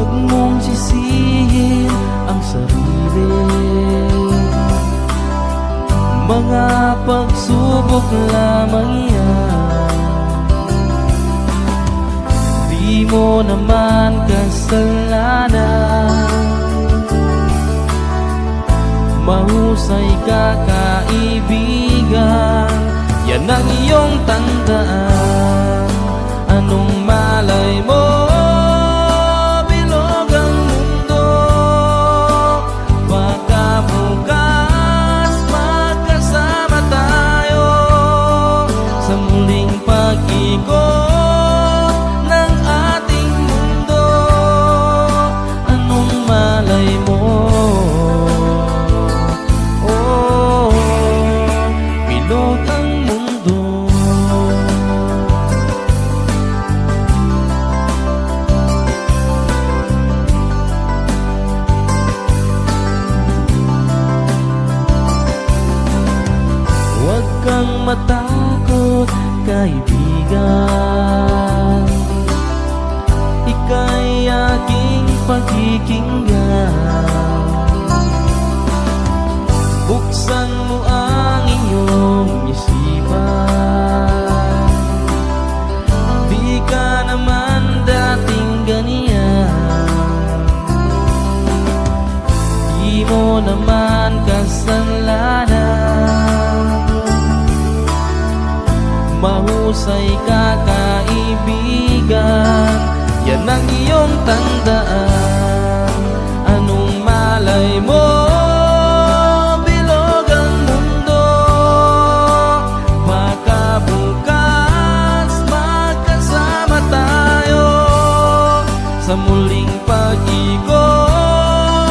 Huwag mong sisihin ang sarili. Mga pagsubok lamang yan, di mo naman kasalanan. Mahusay ka kaibigan, yan ang iyong tandaan. Anong malay mo, bilog ang mundo. Baka bukas magkasama tayo sa muling pag-ikot ng ating mundo. Anong malay mo, bilog ang mundo. Huwag kang matakot, kaibigan. Ika'y aking pakikinggan. Buksan mo ang iyong isipan. Di ka naman dating ganyan. Di mo naman kasalanan. Mahusay ka kaibigan, yan ang iyong tandaan. Anong malay mo, bilog ang mundo. Baka bukas magkasama tayo sa muling